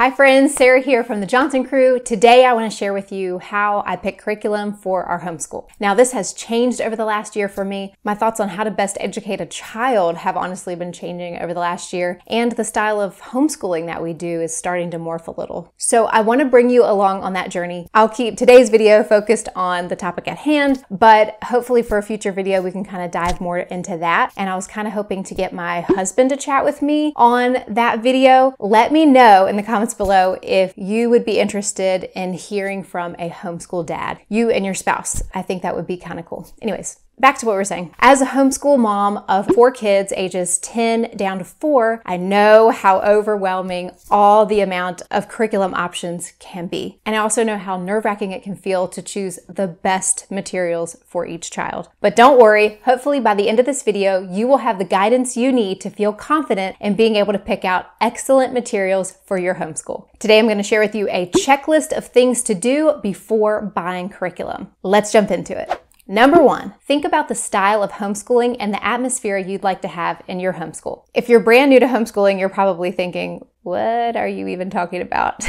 Hi friends, Sarah here from the Johnson Crew. Today I want to share with you how I pick curriculum for our homeschool. Now this has changed over the last year for me. My thoughts on how to best educate a child have honestly been changing over the last year, and the style of homeschooling that we do is starting to morph a little. So I want to bring you along on that journey. I'll keep today's video focused on the topic at hand, but hopefully for a future video we can kind of dive more into that. And I was kind of hoping to get my husband to chat with me on that video. Let me know in the comments below if you would be interested in hearing from a homeschool dad, you and your spouse. I think that would be kind of cool. Anyways, back to what we're saying. As a homeschool mom of 4 kids, ages 10 down to 4, I know how overwhelming all the amount of curriculum options can be. And I also know how nerve-wracking it can feel to choose the best materials for each child. But don't worry, hopefully by the end of this video, you will have the guidance you need to feel confident in being able to pick out excellent materials for your homeschool. Today, I'm going to share with you a checklist of things to do before buying curriculum. Let's jump into it. Number 1, think about the style of homeschooling and the atmosphere you'd like to have in your homeschool. If you're brand new to homeschooling, you're probably thinking, what are you even talking about?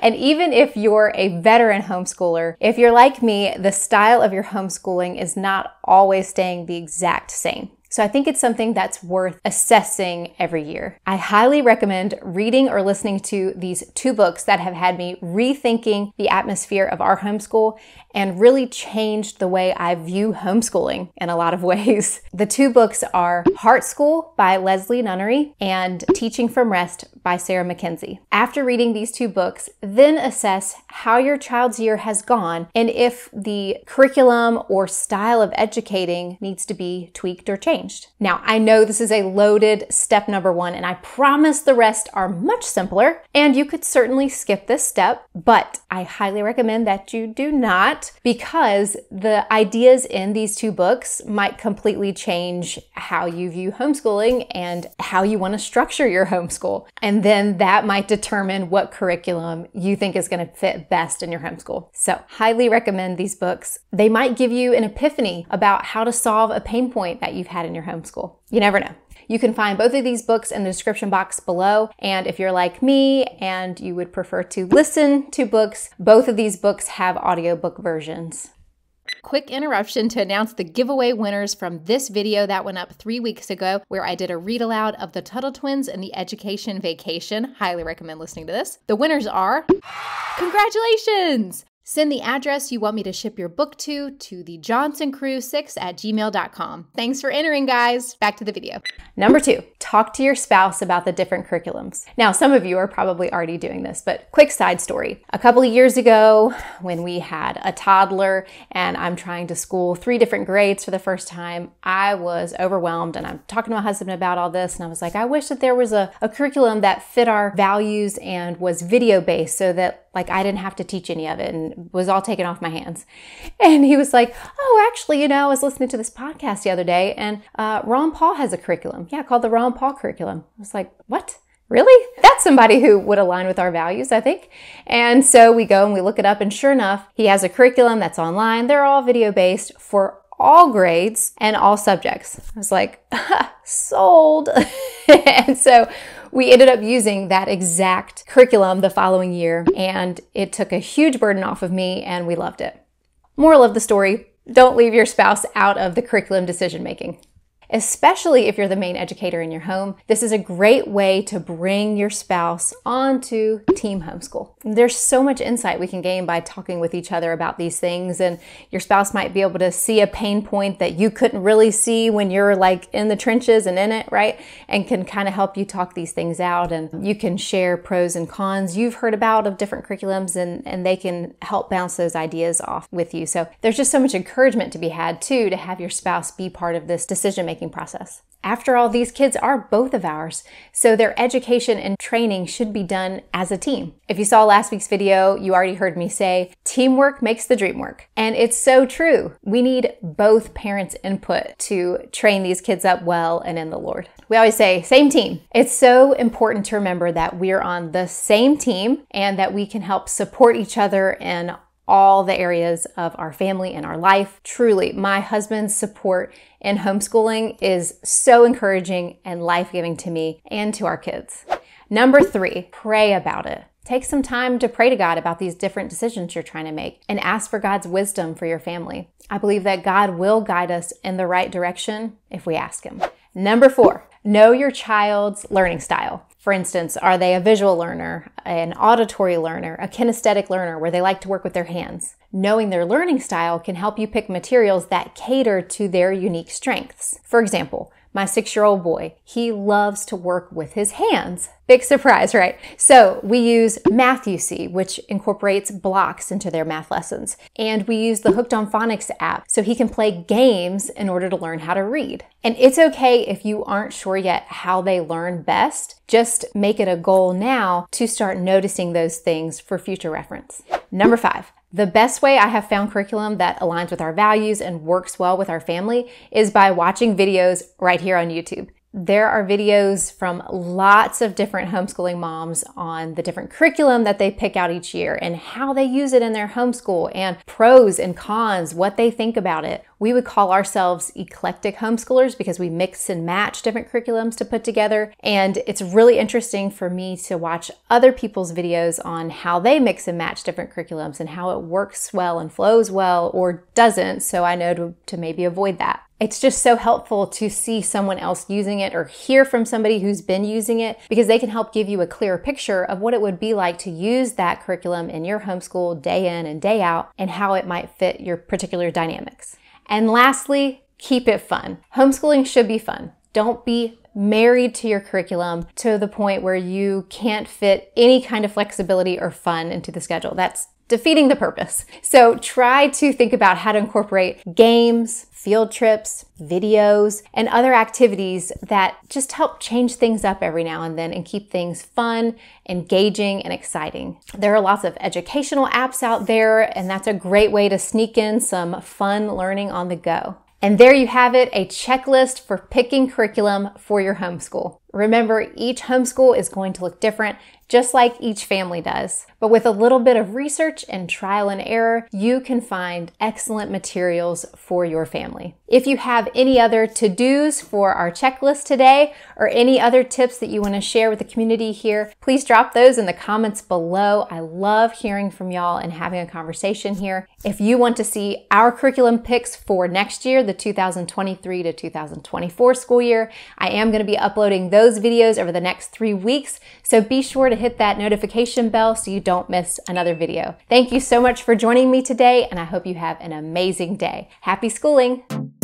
And even if you're a veteran homeschooler, if you're like me, the style of your homeschooling is not always staying the exact same. So I think it's something that's worth assessing every year. I highly recommend reading or listening to these 2 books that have had me rethinking the atmosphere of our homeschool and really changed the way I view homeschooling in a lot of ways. The 2 books are Heart School by Leslie Nunnery and Teaching from Rest by Sarah McKenzie. After reading these 2 books, then assess how your child's year has gone and if the curriculum or style of educating needs to be tweaked or changed. Now, I know this is a loaded step number 1, and I promise the rest are much simpler, and you could certainly skip this step, but I highly recommend that you do not, because the ideas in these 2 books might completely change how you view homeschooling and how you want to structure your homeschool. And then that might determine what curriculum you think is going to fit best in your homeschool. So, highly recommend these books. They might give you an epiphany about how to solve a pain point that you've had in your homeschool. You never know. You can find both of these books in the description box below. And if you're like me and you would prefer to listen to books, both of these books have audiobook versions. Quick interruption to announce the giveaway winners from this video that went up 3 weeks ago, where I did a read aloud of the Tuttle Twins and the Education Vacation. Highly recommend listening to this. The winners are, congratulations! Send the address you want me to ship your book to the johnsonCrew6@gmail.com. Thanks for entering, guys. Back to the video. Number 2, talk to your spouse about the different curriculums. Now, some of you are probably already doing this, but quick side story. A couple of years ago, when we had a toddler and I'm trying to school 3 different grades for the first time, I was overwhelmed, and I'm talking to my husband about all this, and I was like, I wish that there was a curriculum that fit our values and was video-based so that I didn't have to teach any of it and was all taken off my hands. And he was like, oh, actually, I was listening to this podcast the other day, and Ron Paul has a curriculum. Yeah, called the Ron Paul curriculum. I was like, what? Really? That's somebody who would align with our values, I think. And so we go and we look it up, and sure enough, he has a curriculum that's online. They're all video-based for all grades and all subjects. I was like, sold. And so we ended up using that exact curriculum the following year, and it took a huge burden off of me, and we loved it. Moral of the story, don't leave your spouse out of the curriculum decision making. Especially if you're the main educator in your home, this is a great way to bring your spouse onto team homeschool. There's so much insight we can gain by talking with each other about these things, and your spouse might be able to see a pain point that you couldn't really see when you're in the trenches and in it, right? And can kind of help you talk these things out, and you can share pros and cons you've heard about of different curriculums, and they can help bounce those ideas off with you. So there's just so much encouragement to be had too, to have your spouse be part of this decision-making process. After all, these kids are both of ours, so their education and training should be done as a team. If you saw last week's video, you already heard me say, teamwork makes the dream work. And it's so true. We need both parents' input to train these kids up well and in the Lord. We always say, same team. It's so important to remember that we're on the same team and that we can help support each other in all the areas of our family and our life. Truly, my husband's support in homeschooling is so encouraging and life-giving to me and to our kids. Number 3, pray about it. Take some time to pray to God about these different decisions you're trying to make and ask for God's wisdom for your family. I believe that God will guide us in the right direction if we ask Him. Number 4, know your child's learning style. For instance, are they a visual learner, an auditory learner, a kinesthetic learner where they like to work with their hands? Knowing their learning style can help you pick materials that cater to their unique strengths. For example, my 6-year-old boy, he loves to work with his hands. Big surprise, right? So we use Math-U-See, which incorporates blocks into their math lessons. And we use the Hooked on Phonics app so he can play games in order to learn how to read. And it's okay if you aren't sure yet how they learn best. Just make it a goal now to start noticing those things for future reference. Number 5. The best way I have found curriculum that aligns with our values and works well with our family is by watching videos right here on YouTube. There are videos from lots of different homeschooling moms on the different curriculum that they pick out each year and how they use it in their homeschool and pros and cons, what they think about it. We would call ourselves eclectic homeschoolers because we mix and match different curriculums to put together. And it's really interesting for me to watch other people's videos on how they mix and match different curriculums and how it works well and flows well or doesn't, so I know to maybe avoid that. It's just so helpful to see someone else using it or hear from somebody who's been using it because they can help give you a clearer picture of what it would be like to use that curriculum in your homeschool day in and day out and how it might fit your particular dynamics. And lastly, keep it fun. Homeschooling should be fun. Don't be married to your curriculum to the point where you can't fit any kind of flexibility or fun into the schedule. That's defeating the purpose. So try to think about how to incorporate games, field trips, videos, and other activities that just help change things up every now and then and keep things fun, engaging, and exciting. There are lots of educational apps out there, and that's a great way to sneak in some fun learning on the go. And there you have it, a checklist for picking curriculum for your homeschool. Remember, each homeschool is going to look different, just like each family does. But with a little bit of research and trial and error, you can find excellent materials for your family. If you have any other to-dos for our checklist today, or any other tips that you want to share with the community here, please drop those in the comments below. I love hearing from y'all and having a conversation here. If you want to see our curriculum picks for next year, the 2023 to 2024 school year, I am going to be uploading those videos over the next 3 weeks, so be sure to hit that notification bell so you don't miss another video. Thank you so much for joining me today, and I hope you have an amazing day. Happy schooling!